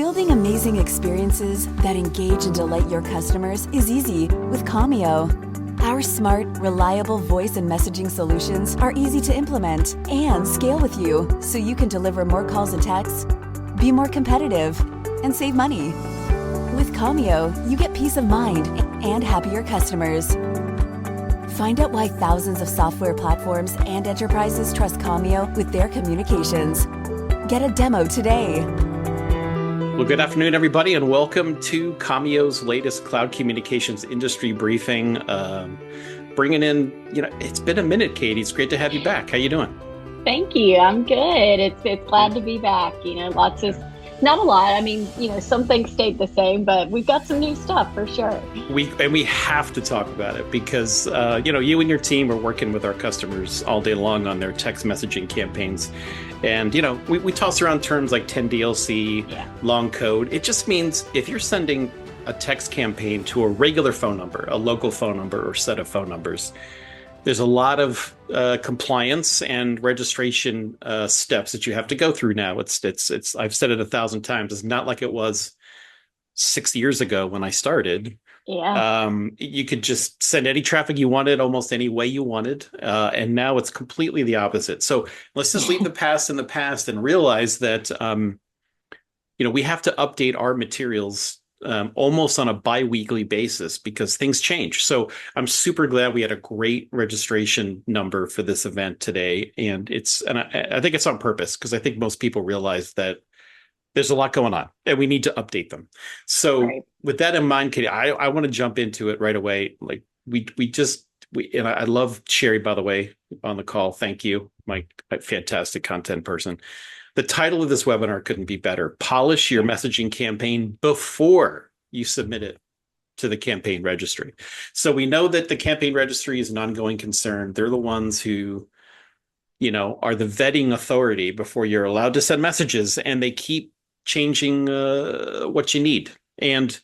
Building amazing experiences that engage and delight your customers is easy with Commio. Our smart, reliable voice and messaging solutions are easy to implement and scale with you so you can deliver more calls and texts, be more competitive, and save money. With Commio, you get peace of mind and happier customers. Find out why thousands of software platforms and enterprises trust Commio with their communications. Get a demo today. Well, good afternoon, everybody, and welcome to Commio's latest cloud communications industry briefing. Bringing in, it's been a minute, Katie. It's great to have you back. How you doing? Thank you. I'm good. It's glad to be back. Not a lot. I mean, some things stayed the same, but we've got some new stuff for sure. We have to talk about it because, you and your team are working with our customers all day long on their text messaging campaigns. And, we toss around terms like 10DLC, long code. It just means if you're sending a text campaign to a regular phone number, a local phone number or set of phone numbers, there's a lot of compliance and registration steps that you have to go through now. It's I've said it 1,000 times. It's not like it was 6 years ago when I started. Yeah. You could just send any traffic you wanted, almost any way you wanted. And now it's completely the opposite. So let's just leave the past in the past and realize that, we have to update our materials almost on a bi-weekly basis because things change. So I'm super glad we had a great registration number for this event today. And I think it's on purpose because I think most people realize that there's a lot going on and we need to update them. So with that in mind, Katie, I want to jump into it right away. Like and I love Sherry, by the way, on the call. Thank you. My fantastic content person. The title of this webinar couldn't be better. Polish your messaging campaign before you submit it to the campaign registry. So we know that the campaign registry is an ongoing concern. They're the ones who, are the vetting authority before you're allowed to send messages, and they keep changing what you need. And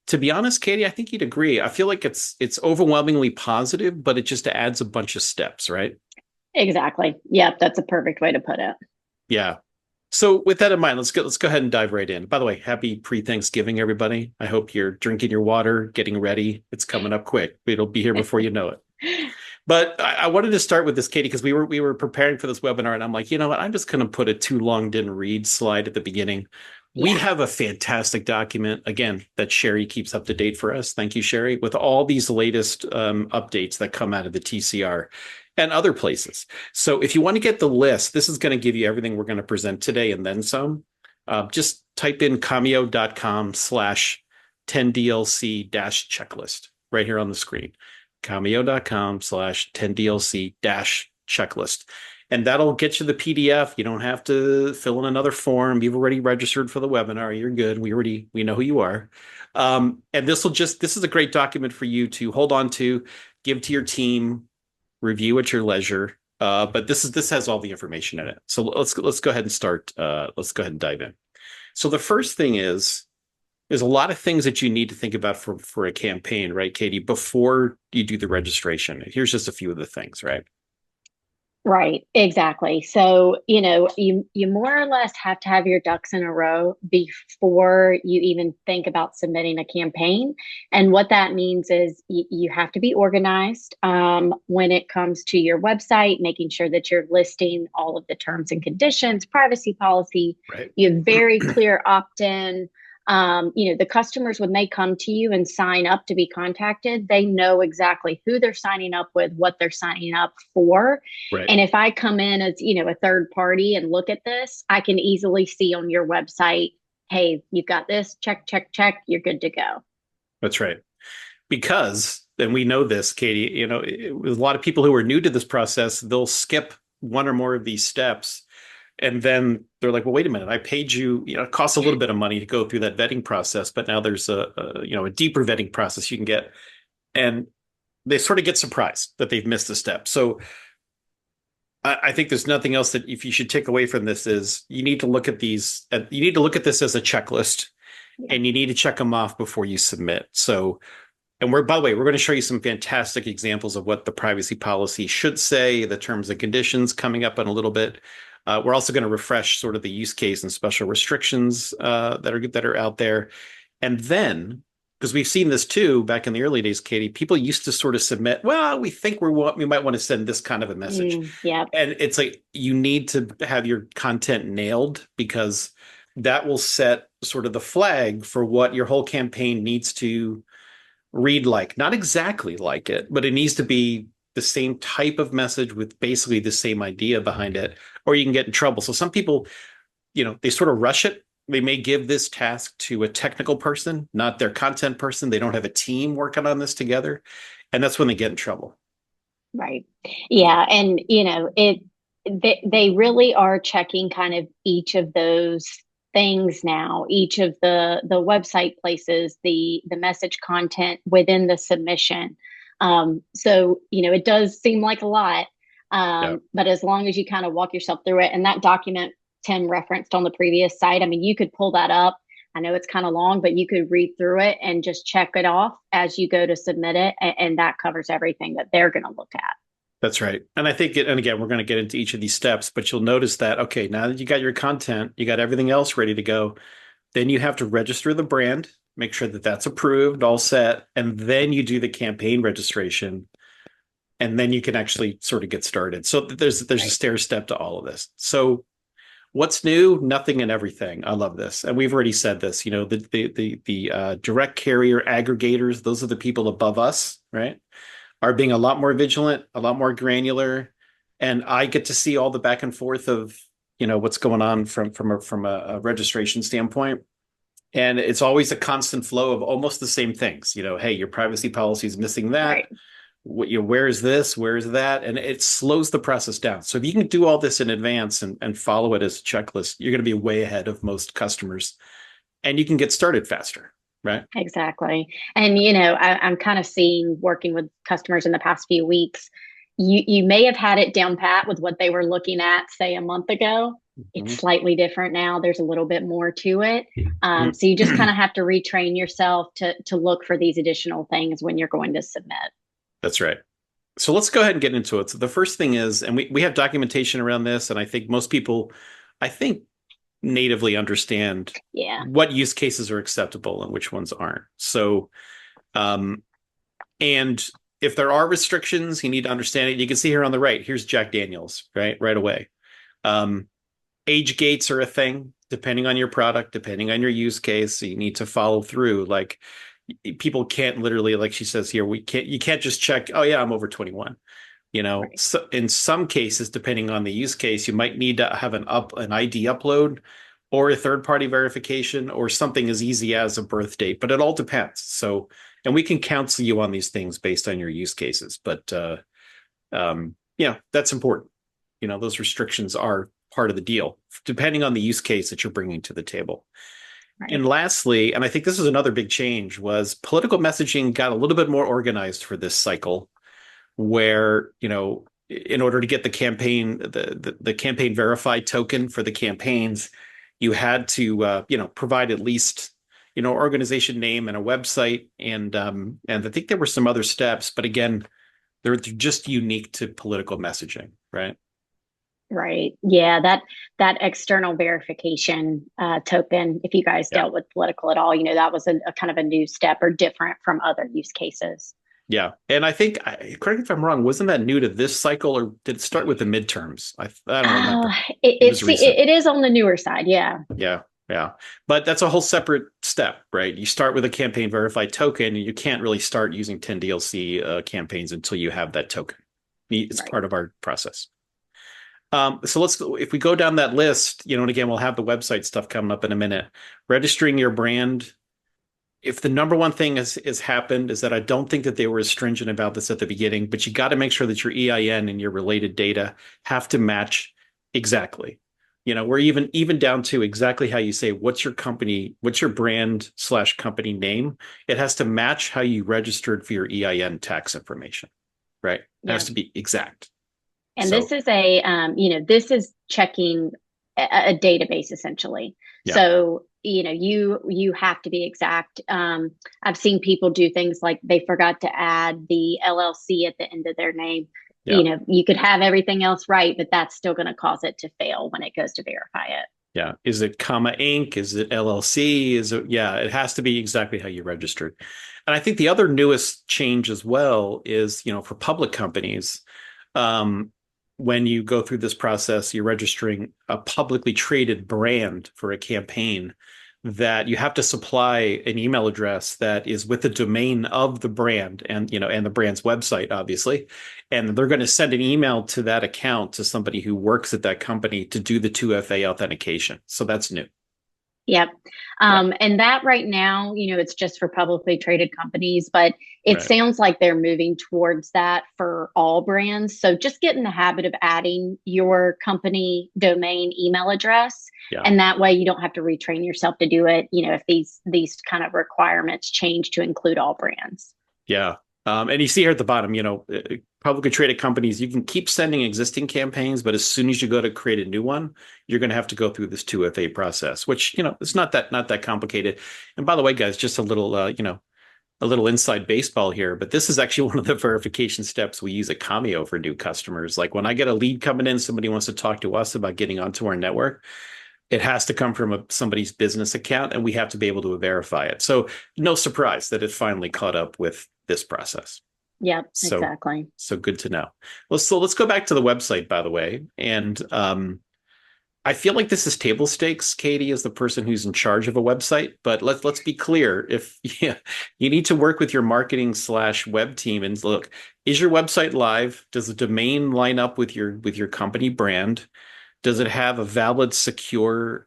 to be honest, Katie, I think you'd agree. I feel like it's overwhelmingly positive, but it just adds a bunch of steps, right? Exactly. Yep, that's a perfect way to put it. Yeah. So with that in mind, let's go ahead and dive right in. By the way, happy pre-Thanksgiving, everybody. I hope you're drinking your water, getting ready. It's coming up quick. It'll be here before you know it. But I wanted to start with this, Katie, because we were preparing for this webinar, and I'm like, you know what? I'm just going to put a too long didn't read slide at the beginning. Yeah. We have a fantastic document, again, that Sherry keeps up to date for us. Thank you, Sherry, with all these latest updates that come out of the TCR and other places. So if you want to get the list, this is going to give you everything we're going to present today and then some. Just type in commio.com/10DLC-checklist right here on the screen. commio.com/10DLC-checklist. And that'll get you the PDF. You don't have to fill in another form. You've already registered for the webinar. You're good. We know who you are. And this is a great document for you to hold on to, give to your team, review at your leisure. But this has all the information in it. So let's go ahead and start. Let's go ahead and dive in. So the first thing is, there's a lot of things that you need to think about for a campaign, right, Katie, before you do the registration. Here's just a few of the things, right? Right, exactly. So, you more or less have to have your ducks in a row before you even think about submitting a campaign. And what that means is you have to be organized when it comes to your website, making sure that you're listing all of the terms and conditions, privacy policy. Right. You have very clear opt-in. The customers, when they come to you and sign up to be contacted, they know exactly who they're signing up with, what they're signing up for. Right. And if I come in as, a third party and look at this, I can easily see on your website, hey, you've got this, check, check, check, you're good to go. That's right. Because, and we know this, Katie, with a lot of people who are new to this process, they'll skip one or more of these steps. And then they're like, well, wait a minute, I paid you, it costs a little bit of money to go through that vetting process, but now there's a deeper vetting process you can get. And they sort of get surprised that they've missed a step. So I think there's nothing else that if you should take away from this is you need to look at this as a checklist, and you need to check them off before you submit. So, and by the way, we're going to show you some fantastic examples of what the privacy policy should say, the terms and conditions coming up in a little bit. We're also going to refresh sort of the use case and special restrictions that are out there. And then, because we've seen this too back in the early days, Katie, people used to sort of submit, well, we think we might want to send this kind of a message. Yeah. And it's like you need to have your content nailed, because that will set sort of the flag for what your whole campaign needs to read like. Not exactly like it, but it needs to be the same type of message with basically the same idea behind it, or you can get in trouble. So some people, they sort of rush it. They may give this task to a technical person, not their content person. They don't have a team working on this together. And that's when they get in trouble. Right. Yeah. And, they really are checking kind of each of those things now, each of the website places, the message content within the submission. So, it does seem like a lot. Yeah. But as long as you kind of walk yourself through it, and that document Tim referenced on the previous site, I mean, you could pull that up. I know it's kind of long, but you could read through it and just check it off as you go to submit it. And that covers everything that they're going to look at. That's right. And I think and again, we're going to get into each of these steps, but you'll notice that, okay, now that you got your content, you got everything else ready to go, then you have to register the brand, make sure that that's approved, all set, and then you do the campaign registration, and then you can actually sort of get started. So there's a stair step to all of this. So what's new? Nothing and everything. I love this. And we've already said this, the direct carrier aggregators, those are the people above us, right? Are being a lot more vigilant, a lot more granular. And I get to see all the back and forth of, what's going on from a registration standpoint. And it's always a constant flow of almost the same things. Hey, your privacy policy is missing that. Right. Where is this? Where is that? And it slows the process down. So if you can do all this in advance and follow it as a checklist, you're going to be way ahead of most customers, and you can get started faster. Right. Exactly. And, I'm kind of seeing, working with customers in the past few weeks, you may have had it down pat with what they were looking at, say, a month ago. It's slightly different now. There's a little bit more to it. So you just kind of have to retrain yourself to look for these additional things when you're going to submit. That's right. So let's go ahead and get into it. So the first thing is, and we have documentation around this, and I think most people, natively understand what use cases are acceptable and which ones aren't. So, and if there are restrictions, you need to understand it. You can see here on the right, here's Jack Daniels, right away. Age gates are a thing, depending on your product, depending on your use case. So you need to follow through. Like, people can't literally, like she says here, you can't just check, oh yeah, I'm over 21. Right. So in some cases, depending on the use case, you might need to have an ID upload or a third-party verification or something as easy as a birth date, but it all depends. So, and we can counsel you on these things based on your use cases, but that's important. Those restrictions are part of the deal, depending on the use case that you're bringing to the table. Right. And lastly, and I think this is another big change, was political messaging got a little bit more organized for this cycle, where, in order to get the campaign, the campaign verified token for the campaigns, you had to, provide at least, organization name and a website. And I think there were some other steps, but again, they're just unique to political messaging, right? Right. Yeah. That external verification token, if you guys dealt with political at all, that was a kind of a new step, or different from other use cases. Yeah. And I think, correct me if I'm wrong, wasn't that new to this cycle, or did it start with the midterms? I don't remember. It is on the newer side. Yeah. Yeah. Yeah. But that's a whole separate step, right? You start with a campaign verified token, and you can't really start using 10 DLC campaigns until you have that token. It's part of our process. So if we go down that list, and again, we'll have the website stuff coming up in a minute. Registering your brand. If the number one thing has happened, is that I don't think that they were as stringent about this at the beginning, but you got to make sure that your EIN and your related data have to match exactly. We're even down to exactly how you say, what's your brand / company name. It has to match how you registered for your EIN tax information, right? It has to be exact. And this is this is checking a database, essentially. Yeah. So, you have to be exact. I've seen people do things like they forgot to add the LLC at the end of their name. Yeah. You could have everything else right, but that's still going to cause it to fail when it goes to verify it. Yeah. Is it comma Inc? Is it LLC? Is it, yeah, it has to be exactly how you registered. And I think the other newest change as well is, for public companies, um, when you go through this process, you're registering a publicly traded brand for a campaign, that you have to supply an email address that is with the domain of the brand, and the brand's website, obviously. And they're going to send an email to that account to somebody who works at that company to do the 2FA authentication. So that's new. Yep. Yeah. And that right now, it's just for publicly traded companies, but it Right. sounds like they're moving towards that for all brands. So just get in the habit of adding your company domain email address. Yeah. And that way you don't have to retrain yourself to do it, if these kind of requirements change to include all brands. Yeah. And you see here at the bottom, publicly traded companies, you can keep sending existing campaigns, but as soon as you go to create a new one, you're going to have to go through this 2FA process, which, it's not that complicated. And by the way, guys, just a little inside baseball here, but this is actually one of the verification steps we use at Commio for new customers. Like when I get a lead coming in, somebody wants to talk to us about getting onto our network, it has to come from somebody's business account, and we have to be able to verify it. So no surprise that it finally caught up with this process. Yep, exactly. So good to know. Well, so let's go back to the website, by the way. And I feel like this is table stakes. Katie is the person who's in charge of a website, but let's be clear. If you need to work with your marketing/web team and look, is your website live? Does the domain line up with your company brand? Does it have a valid secure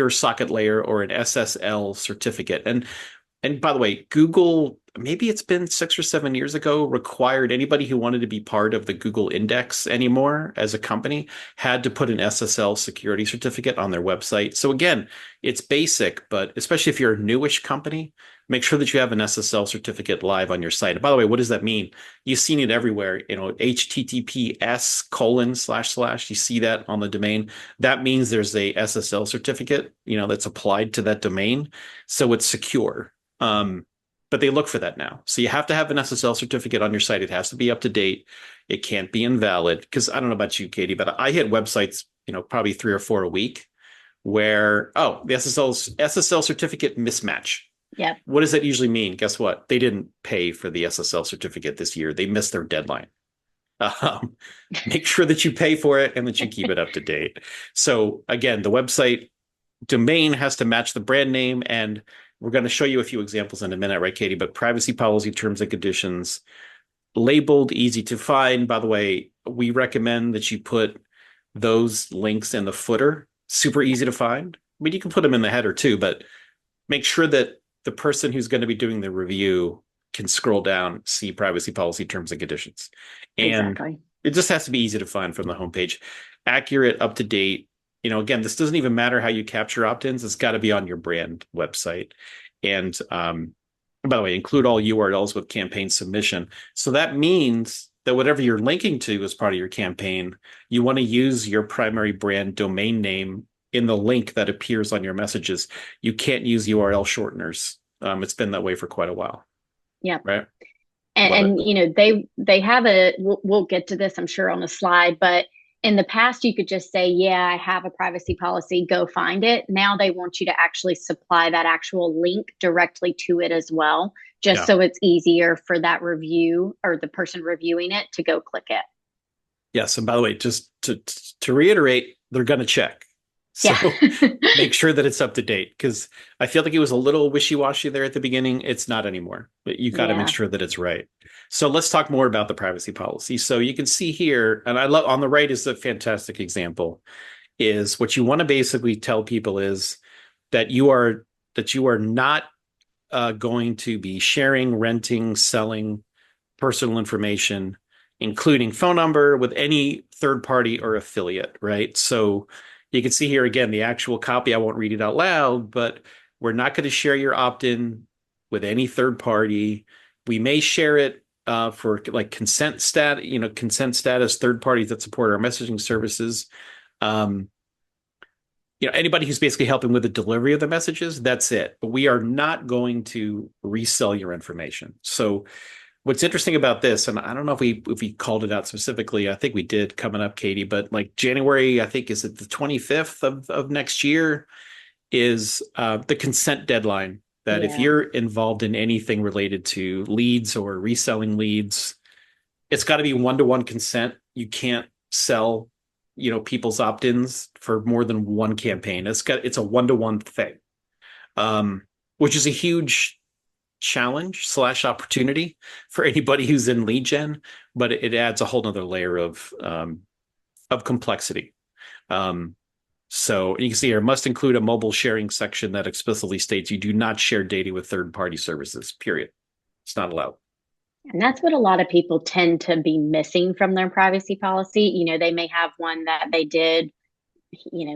socket layer or an SSL certificate? And by the way, Google, maybe it's been 6 or 7 years ago, required anybody who wanted to be part of the Google index anymore as a company had to put an SSL security certificate on their website. So again, it's basic, but especially if you're a newish company, make sure that you have an SSL certificate live on your site. And by the way, what does that mean? You've seen it everywhere, HTTPS:// you see that on the domain. That means there's a SSL certificate, that's applied to that domain. So it's secure. But they look for that now. So you have to have an SSL certificate on your site. It has to be up to date. It can't be invalid. Because I don't know about you, Katie, but I hit websites, probably 3 or 4 a week where, the SSL certificate mismatch. Yeah. What does that usually mean? Guess what? They didn't pay for the SSL certificate this year. They missed their deadline. Make sure that you pay for it and that you keep it up to date. So again, the website domain has to match the brand name, and we're going to show you a few examples in a minute, right, Katie? But privacy policy, terms and conditions, labeled, easy to find. By the way, we recommend that you put those links in the footer, super easy to find. I mean, you can put them in the header too, but make sure that the person who's going to be doing the review can scroll down, see privacy policy, terms and conditions. And exactly. It just has to be easy to find from the homepage. Accurate, up to date. Again, this doesn't even matter how you capture opt-ins. It's got to be on your brand website. And by the way, include all URLs with campaign submission. So that means that whatever you're linking to as part of your campaign, you want to use your primary brand domain name in the link that appears on your messages. You can't use URL shorteners. It's been that way for quite a while. Yeah. Right. And they have we'll get to this, I'm sure, on a slide, but in the past, you could just say, yeah, I have a privacy policy, go find it. Now they want you to actually supply that actual link directly to it as well, just so it's easier for that review or the person reviewing it to go click it. Yes. And by the way, just to reiterate, they're going to check. So make sure that it's up to date, because I feel like it was a little wishy-washy there at the beginning. It's not anymore, but you got to make sure that it's right. So let's talk more about the privacy policy. So you can see here, and I love on the right is a fantastic example, is what you want to basically tell people is that you are not going to be sharing, renting, selling personal information, including phone number, with any third party or affiliate, right? So you can see here again, the actual copy. I won't read it out loud, but we're not going to share your opt-in with any third party. We may share it for like consent status, third parties that support our messaging services. Anybody who's basically helping with the delivery of the messages, that's it. But we are not going to resell your information. So What's interesting about this, and I don't know if we called it out specifically. I think we did coming up, Katie, but like January, I think is it the 25th of next year is the consent deadline that if Yeah. you're involved in anything related to leads or reselling leads, it's got to be one-to-one consent. You can't sell, people's opt-ins for more than one campaign. It's a one-to-one thing, which is a huge challenge slash opportunity for anybody who's in lead gen, but it adds a whole nother layer of complexity. So you can see here, must include a mobile sharing section that explicitly states you do not share data with third-party services, period. It's not allowed. And that's what a lot of people tend to be missing from their privacy policy. They may have one that they did,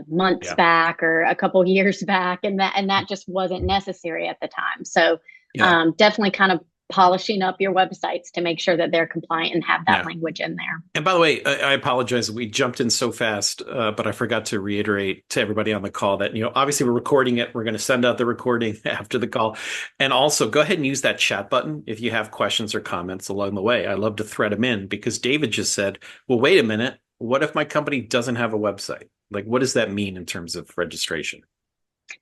months Yeah. back or a couple of years back, and that just wasn't necessary at the time. So Yeah. definitely kind of polishing up your websites to make sure that they're compliant and have that Yeah. language in there. And by the way, I apologize. We jumped in so fast, but I forgot to reiterate to everybody on the call that, obviously we're recording it. We're going to send out the recording after the call. And also go ahead and use that chat button if you have questions or comments along the way. I love to thread them in because David just said, well, wait a minute. What if my company doesn't have a website? Like, what does that mean in terms of registration?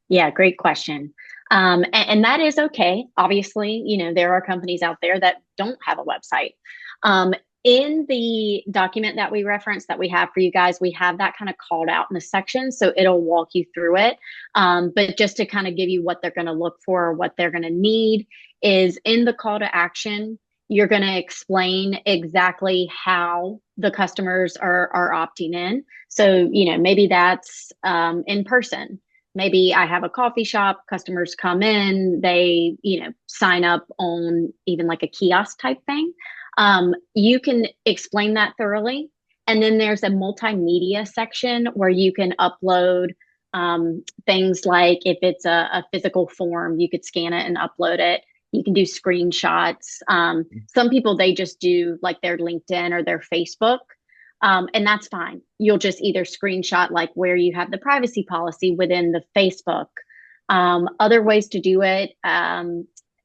Yeah, great question. And that is okay. Obviously, there are companies out there that don't have a website. In the document that we reference that we have for you guys, we have that kind of called out in the section. So it'll walk you through it. But just to kind of give you what they're going to look for, what they're going to need is in the call to action, you're going to explain exactly how the customers are opting in. So, maybe that's in person. Maybe I have a coffee shop, customers come in, they, sign up on even like a kiosk type thing. You can explain that thoroughly. And then there's a multimedia section where you can upload things like if it's a physical form, you could scan it and upload it. You can do screenshots. Some people, they just do like their LinkedIn or their Facebook. And that's fine. You'll just either screenshot like where you have the privacy policy within the Facebook. Other ways to do it,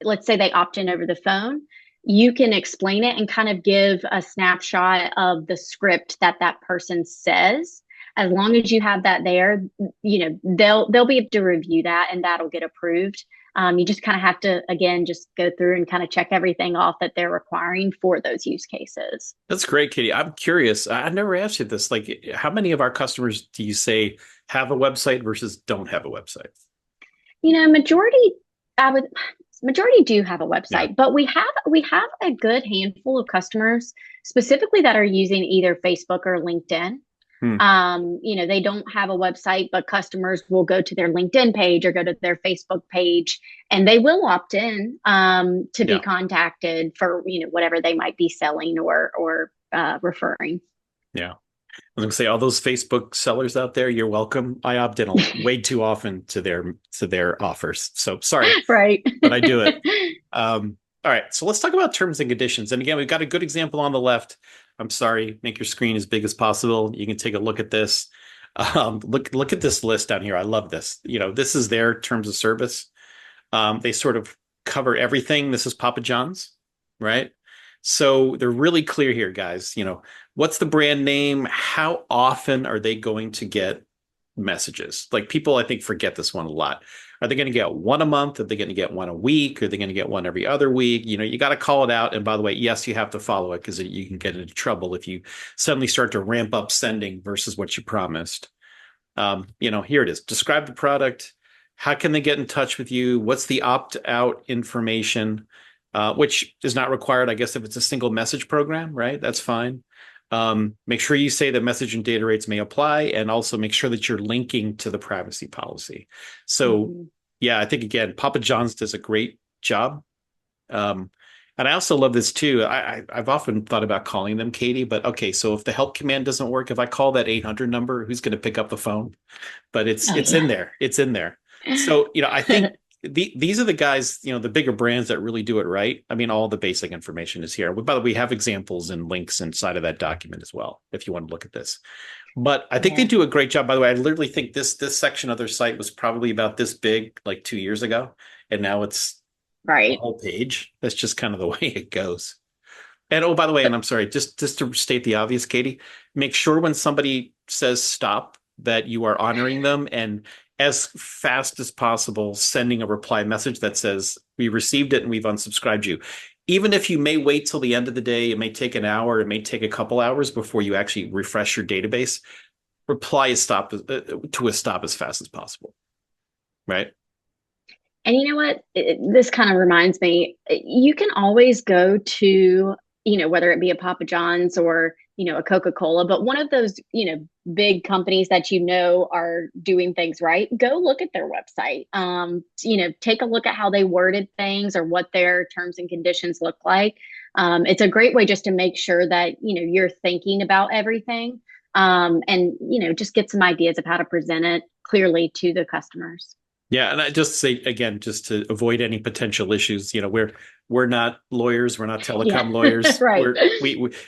let's say they opt in over the phone. You can explain it and kind of give a snapshot of the script that person says. As long as you have that there, they'll be able to review that and that'll get approved. You just kind of have to, again, just go through and kind of check everything off that they're requiring for those use cases. That's great, Katie. I'm curious. I never asked you this. Like, how many of our customers do you say have a website versus don't have a website? Majority, majority do have a website, Yeah. but we have a good handful of customers specifically that are using either Facebook or LinkedIn. They don't have a website, but customers will go to their LinkedIn page or go to their Facebook page, and they will opt in to be contacted for whatever they might be selling or referring. Yeah. I was going to say, all those Facebook sellers out there, you're welcome. I opt in way too often to their offers. So sorry, right? But I do it. All right. So let's talk about terms and conditions. And again, we've got a good example on the left. I'm sorry, make your screen as big as possible. You can take a look at this. Look at this list down here. I love this. This is their terms of service. They sort of cover everything. This is Papa John's, right? So they're really clear here, guys. What's the brand name? How often are they going to get messages? Like, people, I think, forget this one a lot. Are they going to get one a month? Are they going to get one a week? Are they going to get one every other week? You got to call it out. And by the way, yes, you have to follow it because you can get into trouble if you suddenly start to ramp up sending versus what you promised. Here it is. Describe the product. How can they get in touch with you? What's the opt-out information, which is not required, I guess, if it's a single message program, right? That's fine. Make sure you say that message and data rates may apply, and also make sure that you're linking to the privacy policy. So, I think, again, Papa John's does a great job. And I also love this too. I've often thought about calling them, Katie, but okay, so if the help command doesn't work, if I call that 800 number, who's going to pick up the phone? But it's in there. It's in there. So, I think these are the guys, the bigger brands that really do it right. I mean, all the basic information is here. By the way, we have examples and links inside of that document as well, if you want to look at this. But I think they do a great job. By the way, I literally think this section of their site was probably about this big like 2 years ago. And now it's a whole page. That's just kind of the way it goes. And oh, by the way, and I'm sorry, just to state the obvious, Katie, make sure when somebody says stop that you are honoring them and as fast as possible sending a reply message that says we received it and we've unsubscribed you. Even if you may wait till the end of the day, it may take an hour, it may take a couple hours before you actually refresh your database. Reply a stop to a stop as fast as possible, right? And you know what? This kind of reminds me, you can always go to, whether it be a Papa John's or, a Coca-Cola, but one of those, big companies that are doing things right, go look at their website. Take a look at how they worded things or what their terms and conditions look like. It's a great way just to make sure that, you're thinking about everything, and, just get some ideas of how to present it clearly to the customers. Yeah, and I just say again, just to avoid any potential issues, we're not lawyers, we're not telecom lawyers, right?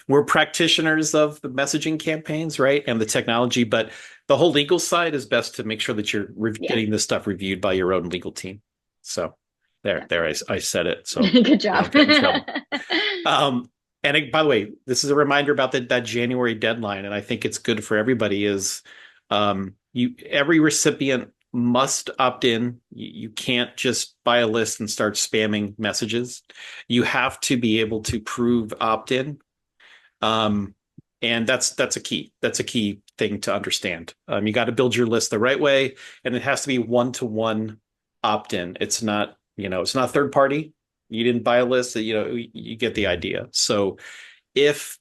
We're practitioners of the messaging campaigns, right, and the technology. But the whole legal side is best to make sure that you're getting this stuff reviewed by your own legal team. So I said it. So good job. And by the way, this is a reminder about that January deadline, and I think it's good for everybody. Is every recipient must opt in. You can't just buy a list and start spamming messages. You have to be able to prove opt-in. And that's a key. That's a key thing to understand. You got to build your list the right way, and it has to be one-to-one opt-in. It's not third party. You didn't buy a list, you get the idea. So if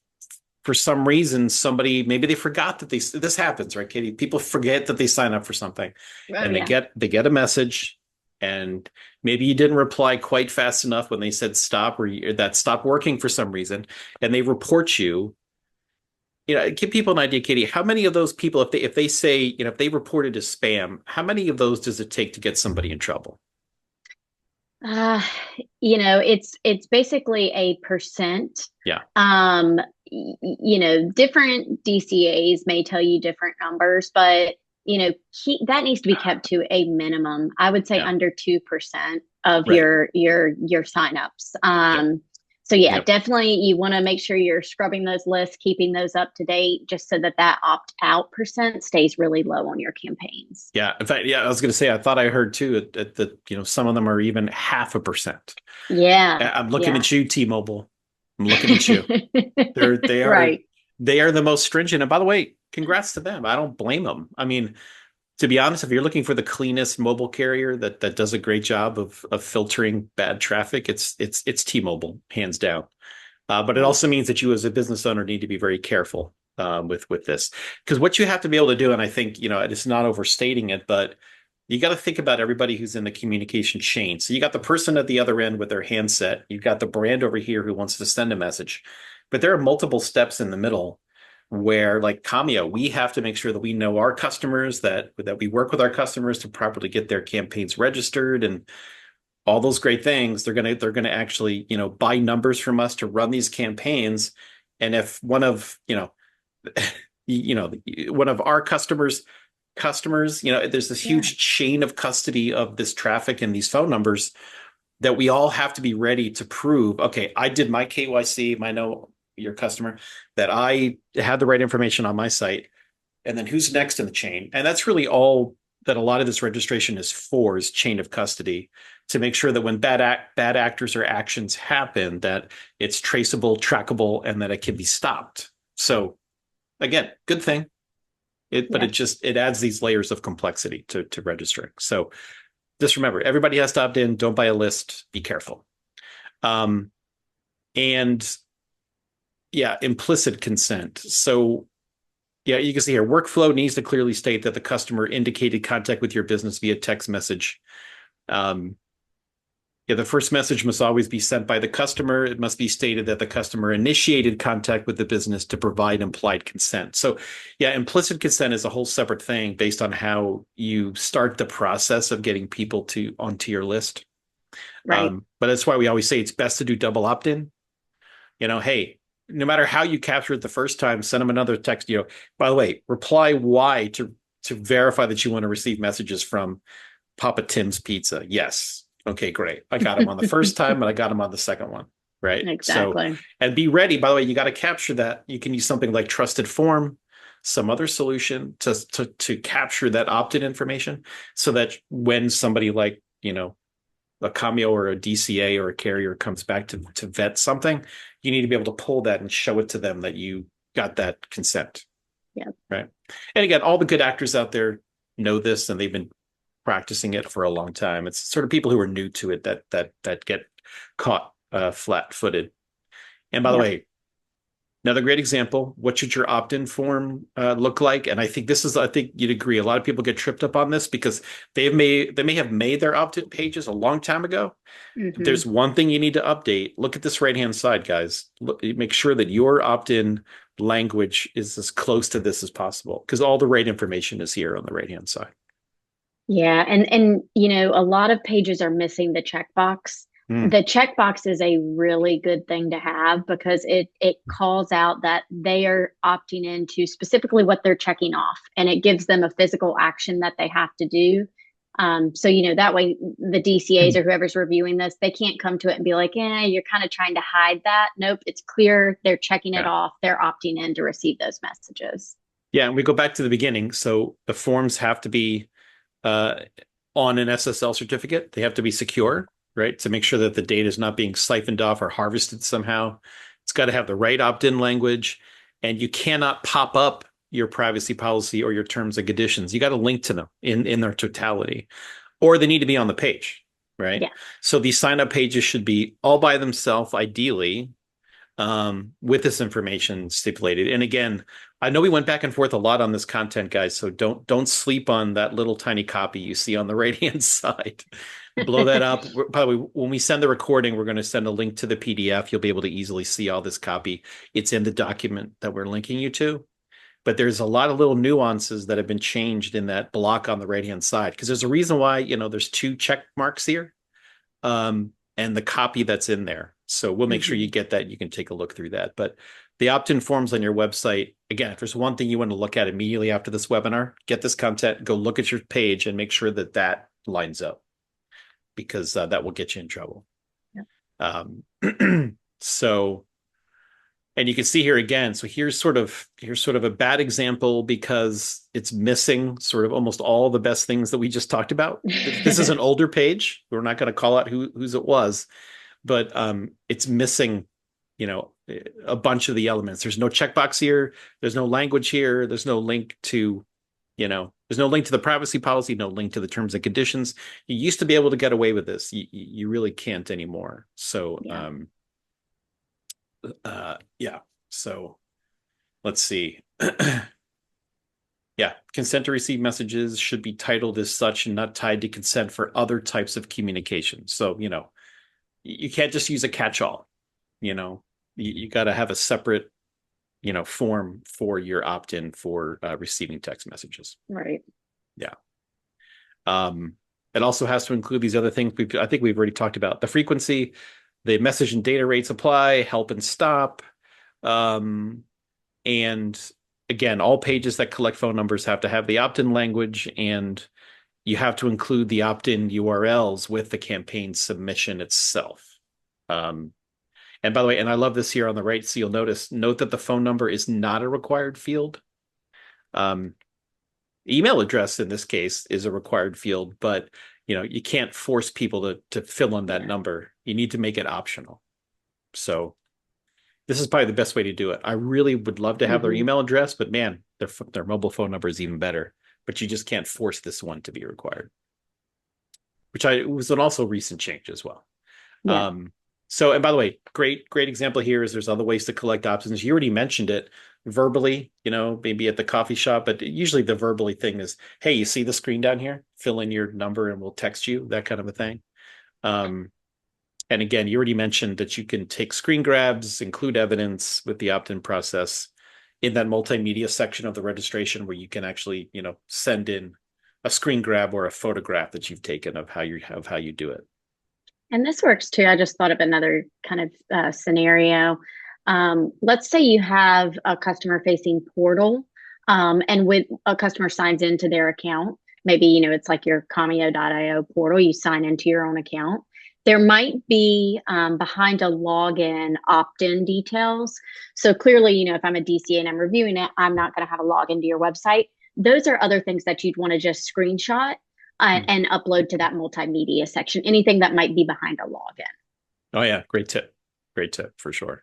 for some reason somebody, maybe they forgot that this happens, right, Katie? People forget that they sign up for something, and they get a message, and maybe you didn't reply quite fast enough when they said stop, or that stopped working for some reason, and they report you. Give people an idea, Katie. How many of those people, if they say, if they reported as spam, how many of those does it take to get somebody in trouble? It's basically a percent. Yeah. Different DCAs may tell you different numbers, but that needs to be kept to a minimum. I would say under 2% of your signups. So definitely you want to make sure you're scrubbing those lists, keeping those up to date, just so that opt-out percent stays really low on your campaigns. Yeah, in fact, I was going to say, I thought I heard too that some of them are even 0.5%. Yeah, I'm looking at you, T-Mobile. I'm looking at you. They are right. They are the most stringent. And by the way, congrats to them. I don't blame them. I mean, to be honest, if you're looking for the cleanest mobile carrier that does a great job of filtering bad traffic, it's T-Mobile, hands down. But it also means that you as a business owner need to be very careful with this, because what you have to be able to do, and I think it's not overstating it, but you got to think about everybody who's in the communication chain. So you got the person at the other end with their handset, you've got the brand over here who wants to send a message, but there are multiple steps in the middle where, like Commio, we have to make sure that we know our customers, that we work with our customers to properly get their campaigns registered and all those great things. They're gonna actually buy numbers from us to run these campaigns. And if one of one of our customers, there's this huge chain of custody of this traffic and these phone numbers that we all have to be ready to prove. Okay, I did my KYC, I know your customer, that I had the right information on my site, and then who's next in the chain. And that's really all that a lot of this registration is for, is chain of custody, to make sure that when bad actors or actions happen, that it's traceable, trackable, and that it can be stopped. So again, good thing. But it adds these layers of complexity to registering. So just remember, everybody has to opt in. Don't buy a list. Be careful. Implicit consent. So you can see here, workflow needs to clearly state that the customer indicated contact with your business via text message. The first message must always be sent by the customer. It must be stated that the customer initiated contact with the business to provide implied consent. So implicit consent is a whole separate thing based on how you start the process of getting people onto your list. Right. But that's why we always say it's best to do double opt-in. Hey, no matter how you capture it the first time, send them another text. By the way, reply Y to verify that you want to receive messages from Papa Tim's Pizza. Yes. Okay, great. I got him on the first time, and I got him on the second one. right? So, Exactly. and be ready. By the way, you got to capture that. You can use something like Trusted Form, some other solution to capture that opt-in information, so that when somebody like, a Commio or a DCA or a carrier comes back to vet something, you need to be able to pull that and show it to them that you got that consent. Yeah. Right. And again, all the good actors out there know this, and they've been practicing it for a long time. It's sort of people who are new to it that get caught flat-footed. And by the Yeah. way, another great example. What should your opt-in form look like? And I think I think you'd agree. A lot of people get tripped up on this because they may have made their opt-in pages a long time ago. If Hmm. there's one thing you need to update, look at this right-hand side, guys. Make sure that your opt-in language is as close to this as possible, because all the right information is here on the right-hand side. Yeah, and a lot of pages are missing the checkbox. Mm, The checkbox is a really good thing to have because it calls out that they are opting into specifically what they're checking off, and it gives them a physical action that they have to do. So that way the DCAs or whoever's reviewing this, they can't come to it and be like, you're kind of trying to hide that. Nope, it's clear. They're checking it yeah. off. They're opting in to receive those messages. Yeah, and we go back to the beginning. So the forms have to be uh, on an SSL certificate. They have to be secure, right? To make sure that the data is not being siphoned off or harvested somehow. It's got to have the right opt-in language, and you cannot pop up your privacy policy or your terms and conditions. You got to link to them in their totality, or they need to be on the page, right? Yeah. So these sign-up pages should be all by themselves, ideally, with this information stipulated. And again, I know we went back and forth a lot on this content, guys, so don't sleep on that little tiny copy you see on the right-hand side. Blow that up. By the way, when we send the recording, we're going to send a link to the PDF. You'll be able to easily see all this copy. It's in the document that we're linking you to. But there's a lot of little nuances that have been changed in that block on the right-hand side, because there's a reason why, there's 2 check marks here, and the copy that's in there. So we'll make sure you get that. You can take a look through that. But the opt-in forms on your website, again, if there's one thing you want to look at immediately after this webinar, get this content, go look at your page and make sure that that lines up, because that will get you in trouble. Yeah. So, and you can see here again. So here's sort of a bad example because it's missing sort of almost all the best things that we just talked about. This is an older page. We're not going to call out whose it was, but it's missing, a bunch of the elements. There's no checkbox here. There's no language here. There's no link to, there's no link to the privacy policy, no link to the terms and conditions. You used to be able to get away with this. You really can't anymore. So, yeah. So let's see. Yeah. Consent to receive messages should be titled as such and not tied to consent for other types of communication. So, you can't just use a catch-all. You got to have a separate, form for your opt-in for receiving text messages. Right. Yeah. It also has to include these other things. I think we've already talked about the frequency, the message and data rates apply, help and stop. And again, all pages that collect phone numbers have to have the opt-in language, and you have to include the opt-in URLs with the campaign submission itself. And by the way, and I love this here on the right, so you'll note that the phone number is not a required field. Email address in this case is a required field, but you can't force people to fill in that number. You need to make it optional. So this is probably the best way to do it. I really would love to have their email address, but man, their mobile phone number is even better. But you just can't force this one to be required, which was an also recent change as well. Yeah. So, and by the way, great example here is there's other ways to collect options. You already mentioned it verbally, maybe at the coffee shop, but usually the verbally thing is, hey, you see the screen down here? Fill in your number and we'll text you, that kind of a thing. And again, you already mentioned that you can take screen grabs, include evidence with the opt-in process in that multimedia section of the registration, where you can actually, send in a screen grab or a photograph that you've taken of how you do it. And this works too. I just thought of another kind of scenario. Let's say you have a customer facing portal, and with a customer signs into their account, maybe, it's like your Commio.io portal, you sign into your own account. There might be behind a login opt-in details. So clearly, if I'm a DCA and I'm reviewing it, I'm not going to have a login to your website. Those are other things that you'd want to just screenshot and upload to that multimedia section, anything that might be behind a login. Oh yeah, great tip for sure.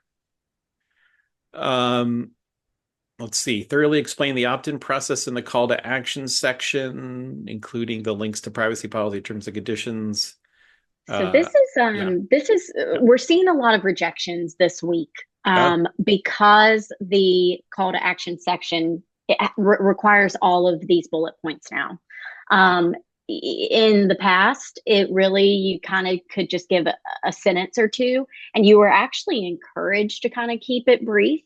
Let's see. Thoroughly explain the opt-in process in the call to action section, including the links to privacy policy, terms and conditions. So we're seeing a lot of rejections this week because the call to action section requires all of these bullet points now. In the past, you kind of could just give a sentence or two, and you were actually encouraged to kind of keep it brief.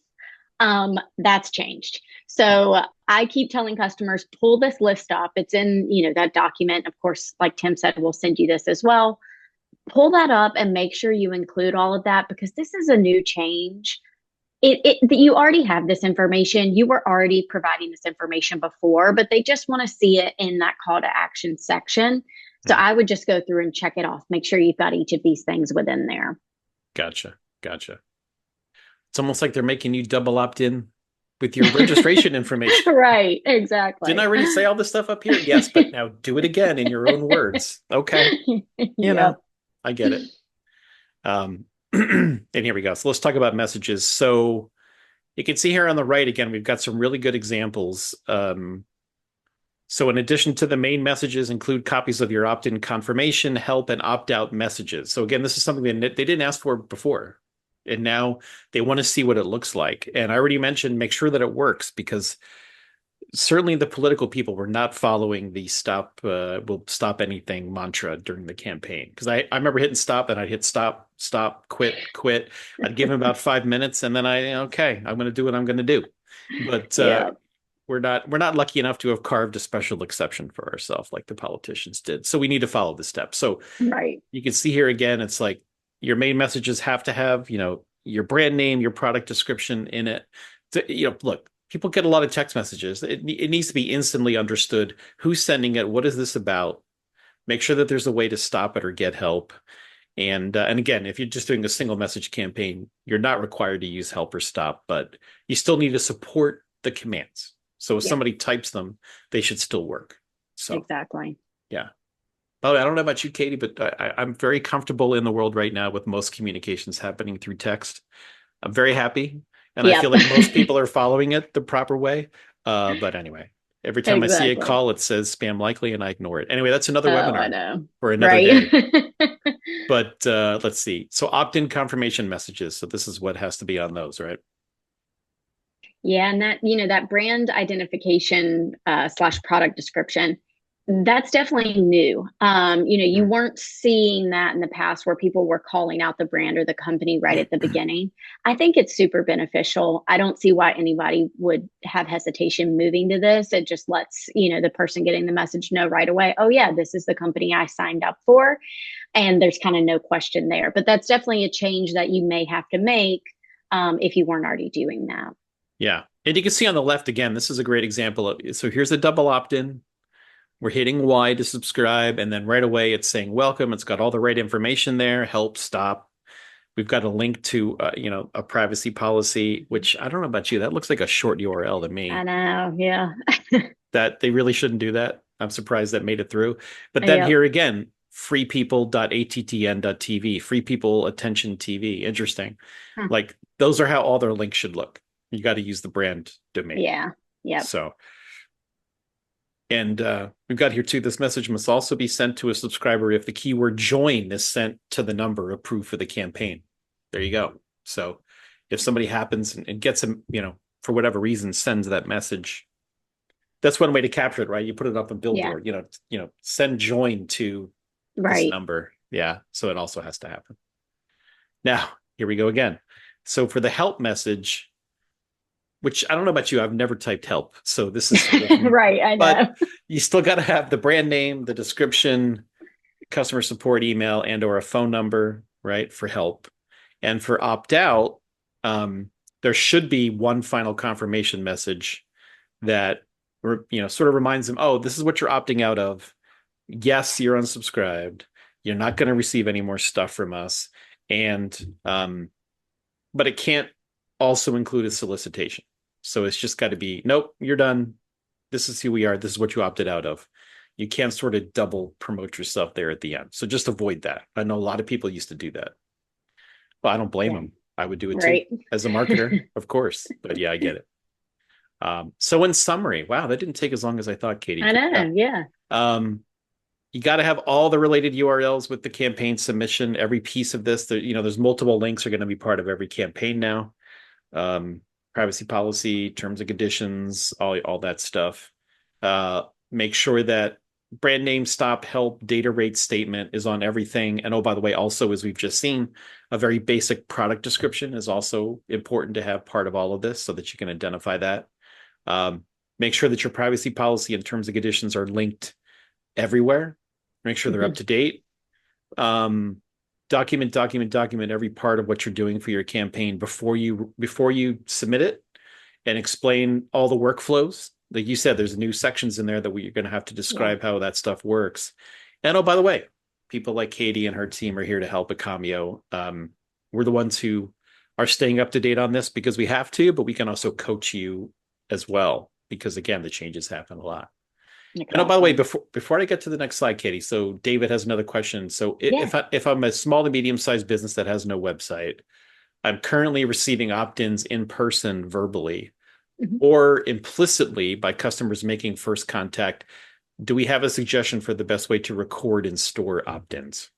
That's changed. So I keep telling customers, pull this list up. It's in, that document. Of course, like Tim said, we'll send you this as well. Pull that up and make sure you include all of that, because this is a new change. You already have this information. You were already providing this information before, but they just want to see it in that call to action section. So I would just go through and check it off. Make sure you've got each of these things within there. Gotcha. It's almost like they're making you double opt in with your registration information. Right, exactly. Didn't I already say all this stuff up here? Yes, but now do it again in your own words. Okay. You know, I get it. And here we go. So let's talk about messages. So you can see here on the right, again, we've got some really good examples. So in addition to the main messages, include copies of your opt-in confirmation, help, and opt-out messages. So again, this is something they didn't ask for before. And now they want to see what it looks like. And I already mentioned, make sure that it works, because certainly the political people were not following the will stop anything mantra during the campaign. Because I remember hitting stop, and I'd hit stop, quit. I'd give them about 5 minutes, and then I'm going to do what I'm going to do. But we're not lucky enough to have carved a special exception for ourselves like the politicians did. So we need to follow the steps. So you can see here again, it's like your main messages have to have, your brand name, your product description in it. Look, people get a lot of text messages. It needs to be instantly understood who's sending it. What is this about? Make sure that there's a way to stop it or get help. And again, if you're just doing a single message campaign, you're not required to use help or stop, but you still need to support the commands. So if somebody types them, they should still work. So exactly. Yeah. Oh, I don't know about you, Katie, but I'm very comfortable in the world right now with most communications happening through text. I'm very happy. And I feel like most people are following it the proper way. But anyway, every time I see a call, it says spam likely, and I ignore it. Anyway, that's another webinar for another day. But let's see. So opt-in confirmation messages. So this is what has to be on those, right? Yeah. And that brand identification / product description, that's definitely new. You weren't seeing that in the past, where people were calling out the brand or the company right at the beginning. I think it's super beneficial. I don't see why anybody would have hesitation moving to this. It just lets, the person getting the message know right away, oh yeah, this is the company I signed up for. And there's kind of no question there. But that's definitely a change that you may have to make if you weren't already doing that. Yeah. And you can see on the left, again, this is a great example of, so here's a double opt-in. We're hitting Y to subscribe, and then right away it's saying welcome. It's got all the right information there, help, stop. We've got a link to, a privacy policy, which I don't know about you. That looks like a short URL to me. I know, yeah. That they really shouldn't do that. I'm surprised that made it through. But then here again, freepeople.attn.tv, free people attention TV. Interesting. Like those are how all their links should look. You got to use the brand domain. Yeah. Yeah. So. And we've got here too, this message must also be sent to a subscriber if the keyword join is sent to the number approved for the campaign. There you go. So if somebody happens and gets them, for whatever reason, sends that message, that's one way to capture it, right? You put it up on billboard, send join to this number. Yeah. So it also has to happen. Now, here we go again. So for the help message, which I don't know about you, I've never typed help. So this is right. I know. But you still got to have the brand name, the description, customer support email, and or a phone number, right, for help. And for opt out, there should be one final confirmation message that sort of reminds them, oh, this is what you're opting out of. Yes, you're unsubscribed. You're not going to receive any more stuff from us. And, but it can't also include a solicitation. So it's just got to be, nope, you're done. This is who we are. This is what you opted out of. You can't sort of double promote yourself there at the end. So just avoid that. I know a lot of people used to do that. Well, I don't blame them. I would do it too Right. as a marketer, of course. But yeah, I get it. So in summary, wow, that didn't take as long as I thought, Katie. I know. Yeah. You got to have all the related URLs with the campaign submission. Every piece of this, there's multiple links are going to be part of every campaign now. Privacy policy, terms and conditions, all that stuff. Make sure that brand name, stop, help, data rate statement is on everything. And oh, by the way, also, as we've just seen, a very basic product description is also important to have part of all of this so that you can identify that. Make sure that your privacy policy and terms and conditions are linked everywhere. Make sure they're up to date. Document every part of what you're doing for your campaign before you submit it, and explain all the workflows. Like you said, there's new sections in there that you're going to have to describe how that stuff works. And oh, by the way, people like Katie and her team are here to help at Commio. We're the ones who are staying up to date on this because we have to, but we can also coach you as well because, again, the changes happen a lot. Exactly. And oh, by the way, before I get to the next slide, Katie, so David has another question. So if I'm a small to medium-sized business that has no website, I'm currently receiving opt-ins in person verbally or implicitly by customers making first contact. Do we have a suggestion for the best way to record and store opt-ins?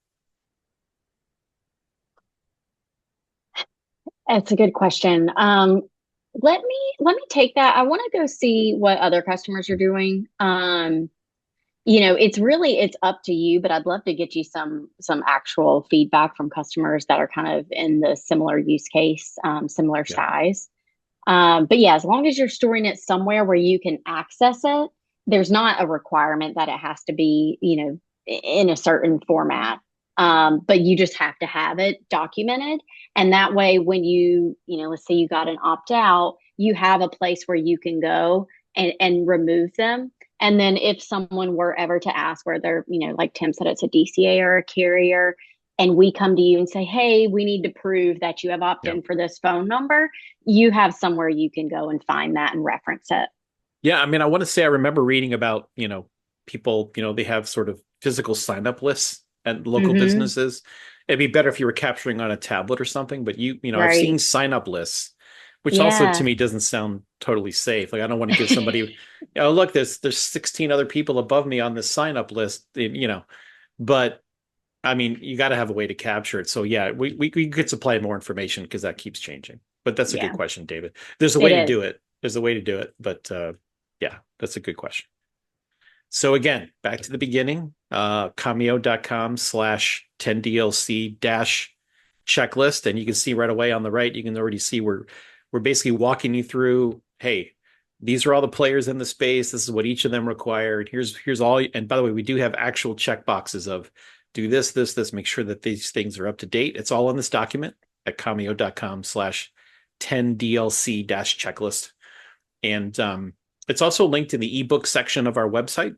That's a good question. Let me take that. I want to go see what other customers are doing. It's up to you, but I'd love to get you some actual feedback from customers that are kind of in the similar use case, similar size. But yeah, as long as you're storing it somewhere where you can access it, there's not a requirement that it has to be, in a certain format. But you just have to have it documented. And that way, when let's say you got an opt out, you have a place where you can go and remove them. And then if someone were ever to ask whether, like Tim said, it's a DCA or a carrier, and we come to you and say, hey, we need to prove that you have opt-in for this phone number, you have somewhere you can go and find that and reference it. Yeah, I mean, I want to say I remember reading about, people, they have sort of physical sign-up lists at local businesses. It'd be better if you were capturing on a tablet or something, but I've seen sign-up lists, which also to me doesn't sound totally safe. Like I don't want to give somebody, look, there's 16 other people above me on this sign-up list, but I mean, you got to have a way to capture it. So yeah, we could supply more information because that keeps changing. But that's a good question, David. There's a way to do it. There's a way to do it. But yeah, that's a good question. So again, back to the beginning, commio.com/10DLC-checklist. And you can see right away on the right, you can already see we're basically walking you through, hey, these are all the players in the space. This is what each of them required. Here's all. And by the way, we do have actual check boxes of do this, make sure that these things are up to date. It's all in this document at commio.com/10DLC-checklist. And it's also linked in the ebook section of our website.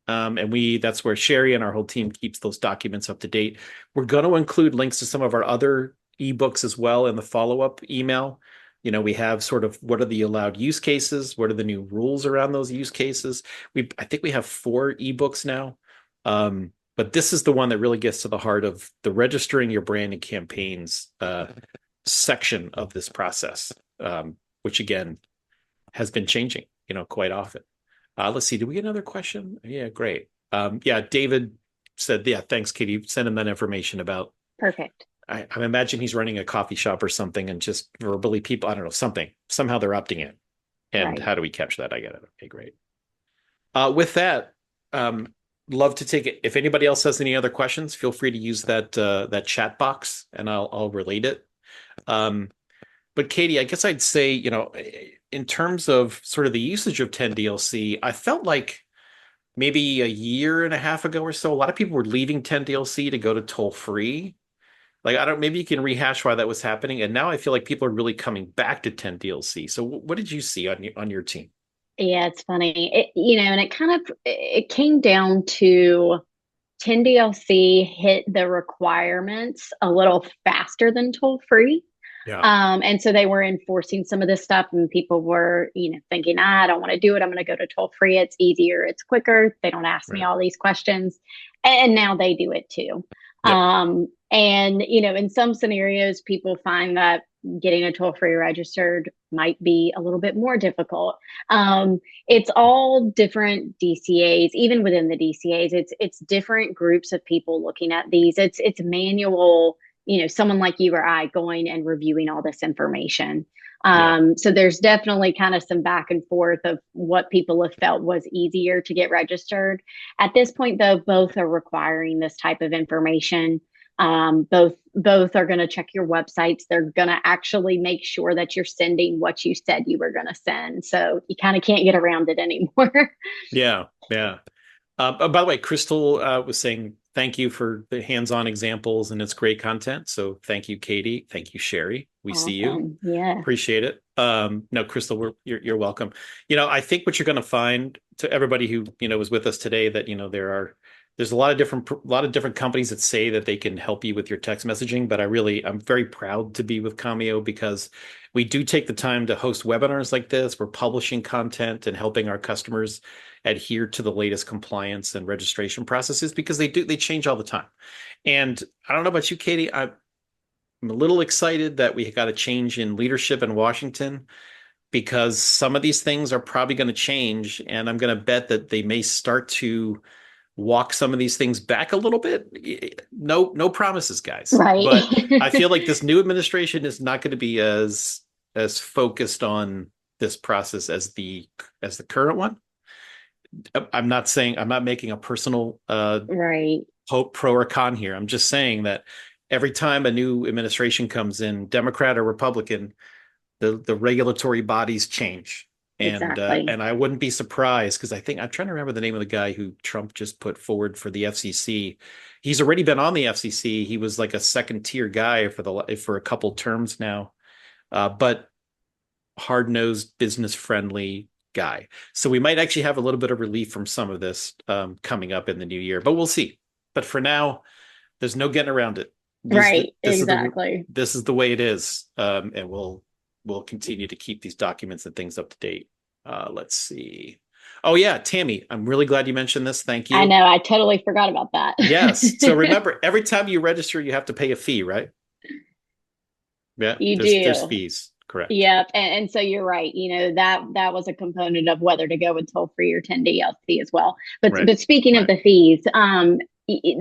And that's where Sherry and our whole team keeps those documents up to date. We're going to include links to some of our other ebooks as well in the follow-up email. We have sort of what are the allowed use cases? What are the new rules around those use cases? I think we have 4 ebooks now. But this is the one that really gets to the heart of the registering your brand and campaigns section of this process, which again has been changing, quite often. Let's see. Did we get another question? Yeah, great. David said, thanks, Katie. Send him that information about. Perfect. I imagine he's running a coffee shop or something and just verbally people, I don't know, something. Somehow they're opting in. And how do we capture that? I get it. Okay, great. With that, love to take it. If anybody else has any other questions, feel free to use that chat box and I'll relate it. But Katie, I guess I'd say, in terms of sort of the usage of 10DLC, I felt like maybe a year and a half ago or so, a lot of people were leaving 10DLC to go to toll free. Like, maybe you can rehash why that was happening. And now I feel like people are really coming back to 10DLC. So what did you see on your team? Yeah, it's funny. And it came down to 10DLC hit the requirements a little faster than toll free. Yeah. And so they were enforcing some of this stuff, and people were, thinking, I don't want to do it. I'm going to go to toll free. It's easier. It's quicker. They don't ask me Right. all these questions. And now they do it too. Yep. And, in some scenarios, people find that getting a toll free registered might be a little bit more difficult. It's all different DCAs, even within the DCAs, it's different groups of people looking at these. It's manual, someone like you or I going and reviewing all this information. Yeah. So there's definitely kind of some back and forth of what people have felt was easier to get registered. At this point, though, both are requiring this type of information. Both are going to check your websites. They're going to actually make sure that you're sending what you said you were going to send. So you kind of can't get around it anymore. Yeah. Yeah. By the way, Crystal was saying thank you for the hands-on examples, and it's great content. So thank you, Katie. Thank you, Sherry. We see you. Awesome. Yeah. Appreciate it. No, Crystal, you're welcome. I think what you're going to find, to everybody who was with us today, that there's a lot of different companies that say that they can help you with your text messaging, but I'm very proud to be with Commio, because we do take the time to host webinars like this. We're publishing content and helping our customers adhere to the latest compliance and registration processes, because they change all the time. And I don't know about you, Katie, I'm a little excited that we got a change in leadership in Washington, because some of these things are probably going to change, and I'm going to bet that they may start to walk some of these things back a little bit. No promises, guys. Right. But I feel like this new administration is not going to be as focused on this process as the current one. I'm not making a personal Right. hope, pro or con here. I'm just saying that every time a new administration comes in, Democrat or Republican, the regulatory bodies change. Exactly. And I wouldn't be surprised, because I think I'm trying to remember the name of the guy who Trump just put forward for the FCC. He's already been on the FCC. He was like a second tier guy for a couple terms now, but hard-nosed, business-friendly guy. So we might actually have a little bit of relief from some of this coming up in the new year, but we'll see. But for now, there's no getting around it. Right. Exactly. This is the way it is, and we'll continue to keep these documents and things up to date. Let's see. Oh yeah, Tammy, I'm really glad you mentioned this. Thank you. I know. I totally forgot about that. Yes. So remember, every time you register, you have to pay a fee, right? Yeah. There's fees. Correct. Yep. And so you're right. That was a component of whether to go with toll free or 10 DLC as well. But speaking of the fees,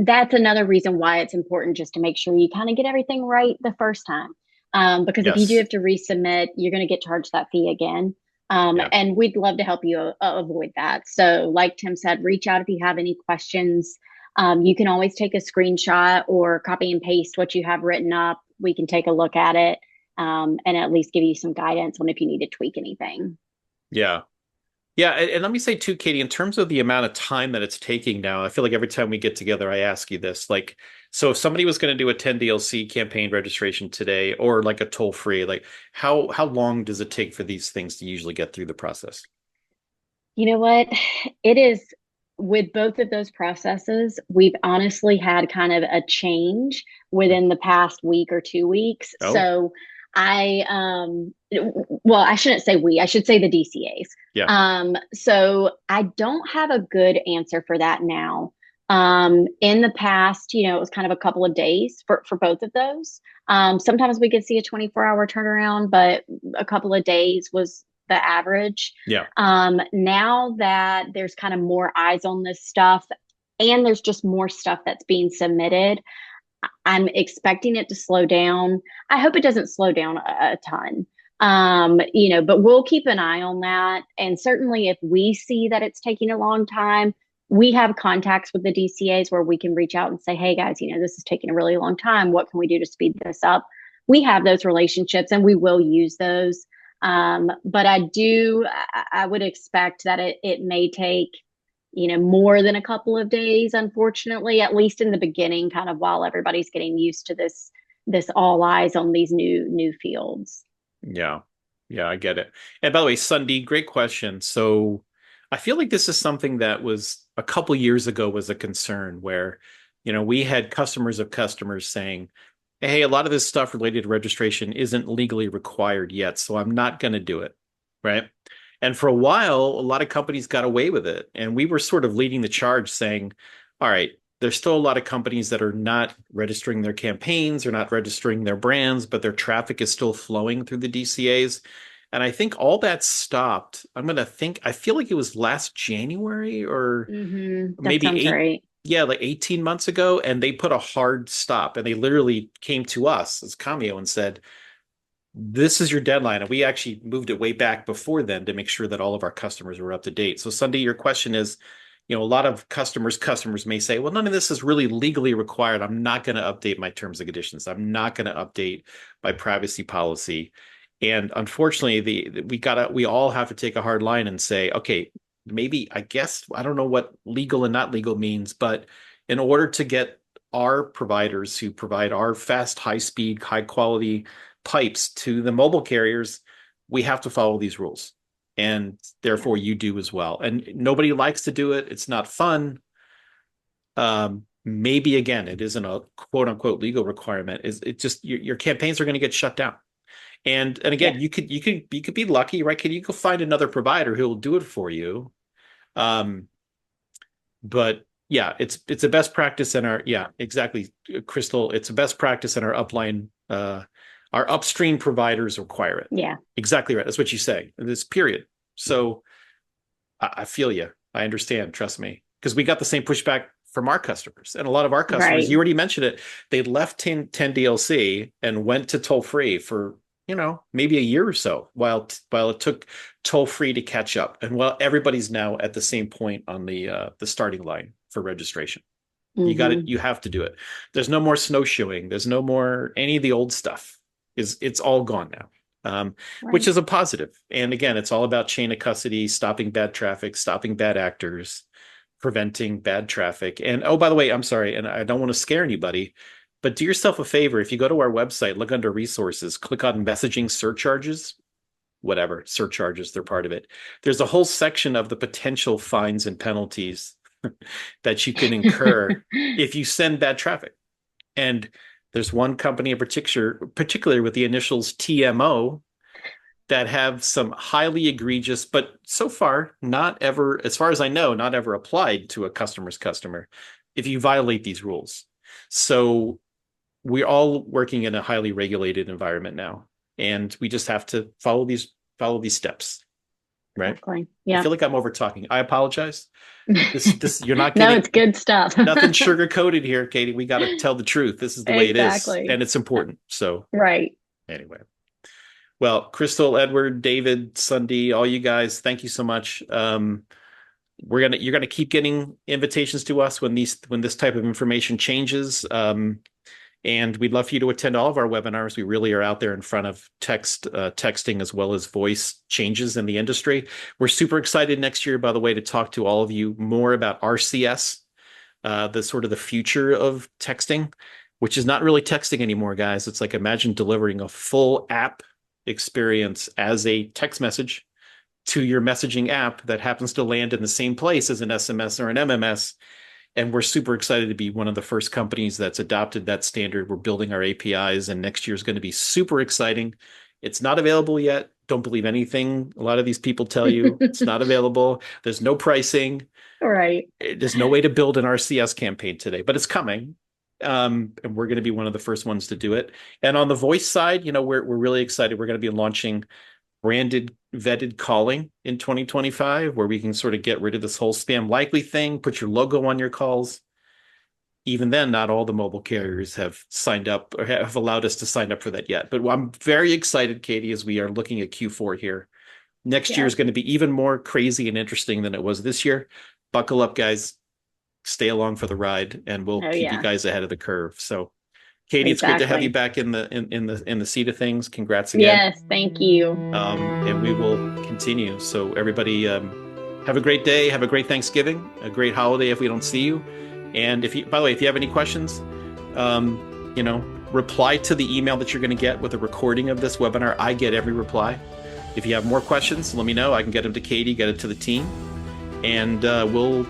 that's another reason why it's important just to make sure you kind of get everything right the first time. Because if you do have to resubmit, you're going to get charged that fee again. And we'd love to help you avoid that. So like Tim said, reach out if you have any questions. You can always take a screenshot or copy and paste what you have written up. We can take a look at it and at least give you some guidance on if you need to tweak anything. Yeah. Yeah. And let me say too, Katie, in terms of the amount of time that it's taking now, I feel like every time we get together, I ask you this, like, so if somebody was going to do a 10 DLC campaign registration today, or like a toll free, like how long does it take for these things to usually get through the process? You know what? It is, with both of those processes, we've honestly had kind of a change within the past week or 2 weeks. Oh. So well, I shouldn't say I should say the DCAs. Yeah. So I don't have a good answer for that now. In the past, it was kind of a couple of days for both of those. Sometimes we could see a 24-hour turnaround, but a couple of days was the average. Yeah. Now that there's kind of more eyes on this stuff, and there's just more stuff that's being submitted, I'm expecting it to slow down. I hope it doesn't slow down a ton. But we'll keep an eye on that. And certainly if we see that it's taking a long time, we have contacts with the DCAs where we can reach out and say, hey guys, this is taking a really long time. What can we do to speed this up? We have those relationships and we will use those. But I would expect that it may take, more than a couple of days, unfortunately, at least in the beginning, kind of while everybody's getting used to this all eyes on these new fields. Yeah. Yeah, I get it. And by the way, Sunday, great question. So I feel like this is something that was a couple years ago was a concern where, we had customers of customers saying, hey, a lot of this stuff related to registration isn't legally required yet, so I'm not going to do it. Right. And for a while, a lot of companies got away with it. And we were sort of leading the charge saying, all right, there's still a lot of companies that are not registering their campaigns or not registering their brands, but their traffic is still flowing through the DCAs. And I think all that stopped. I feel like it was last January or That maybe sounds right. yeah, like 18 months ago. And they put a hard stop and they literally came to us as Commio and said, this is your deadline. And we actually moved it way back before then to make sure that all of our customers were up to date. So Sunday, your question is, a lot of customers may say, well, none of this is really legally required. I'm not going to update my terms and conditions. I'm not going to update my privacy policy. And unfortunately, we all have to take a hard line and say, okay, maybe, I guess, I don't know what legal and not legal means, but in order to get our providers who provide our fast, high speed, high quality pipes to the mobile carriers, we have to follow these rules. And therefore you do as well. And nobody likes to do it. It's not fun. Maybe again, it isn't a quote unquote legal requirement. It just your campaigns are going to get shut down. And again, you could be lucky, right? You could find another provider who will do it for you. But yeah, it's a best practice in our, yeah, exactly, Crystal. It's a best practice in our upline, our upstream providers require it. Yeah. Exactly right. That's what you say in this period. So I feel you. I understand. Trust me. Because we got the same pushback from our customers. And a lot of our customers, Right. you already mentioned it, they left 10 DLC and went to toll free for, maybe a year or so while it took toll free to catch up. And while everybody's now at the same point on the starting line for registration. You got it. You have to do it. There's no more snowshoeing. There's no more any of the old stuff. It's all gone now, which is a positive. And again, it's all about chain of custody, stopping bad traffic, stopping bad actors, preventing bad traffic. And oh, by the way, I'm sorry, and I don't want to scare anybody, but do yourself a favor. If you go to our website, look under resources, click on messaging surcharges, whatever surcharges, they're part of it. There's a whole section of the potential fines and penalties that you can incur if you send bad traffic. And there's one company in particular with the initials TMO that have some highly egregious, but so far not ever, as far as I know, not ever applied to a customer's customer if you violate these rules. So we're all working in a highly regulated environment now, and we just have to follow these steps. Right. Exactly. Yeah. I feel like I'm over talking. I apologize. This you're not getting. No, it's good stuff. Nothing sugar coated here, Katie. We got to tell the truth. This is the way it is, and it's important. So right. Anyway, well, Crystal, Edward, David, Sunday, all you guys, thank you so much. You're gonna keep getting invitations to us when this type of information changes. And we'd love for you to attend all of our webinars. We really are out there in front of texting as well as voice changes in the industry. We're super excited next year, by the way, to talk to all of you more about RCS, the sort of the future of texting, which is not really texting anymore, guys. It's like, imagine delivering a full app experience as a text message to your messaging app that happens to land in the same place as an SMS or an MMS. And we're super excited to be one of the first companies that's adopted that standard. We're building our APIs, and next year is going to be super exciting. It's not available yet. Don't believe anything a lot of these people tell you. It's not available. There's no pricing. Right. There's no way to build an RCS campaign today, but it's coming. And we're going to be one of the first ones to do it. And on the voice side, we're really excited. We're going to be launching branded vetted calling in 2025, where we can sort of get rid of this whole spam likely thing, put your logo on your calls. Even then, not all the mobile carriers have signed up or have allowed us to sign up for that yet. But I'm very excited, Katie, as we are looking at Q4 here. Next year is going to be even more crazy and interesting than it was this year. Buckle up, guys. Stay along for the ride, and we'll keep you guys ahead of the curve. So, Katie, it's great to have you back in the seat of things. Congrats again. Yes, thank you. And we will continue. So everybody, have a great day. Have a great Thanksgiving. A great holiday if we don't see you. And by the way, if you have any questions, reply to the email that you're going to get with a recording of this webinar. I get every reply. If you have more questions, let me know. I can get them to Katie, get it to the team. and we'll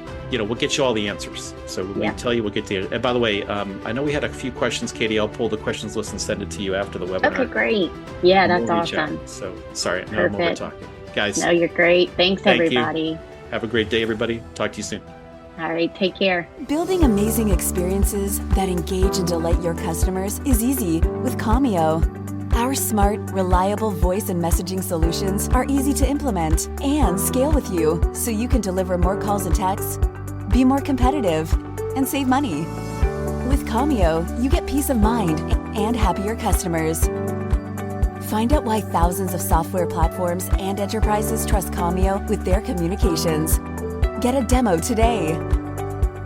get you all the answers. So we tell you, we'll get to you. And by the way, I know we had a few questions, Katie. I'll pull the questions list and send it to you after the webinar. Okay, great. Yeah, that's We'll reach out. awesome. So sorry, I know I'm over talking. Guys, No, you're great. Thanks, Thank you. everybody. have a great day, everybody. Talk to you soon. All right, take care. Building amazing experiences that engage and delight your customers is easy with Commio. Our smart, reliable voice and messaging solutions are easy to implement and scale with you, so you can deliver more calls and texts, be more competitive, and save money. With Commio, you get peace of mind and happier customers. Find out why thousands of software platforms and enterprises trust Commio with their communications. Get a demo today.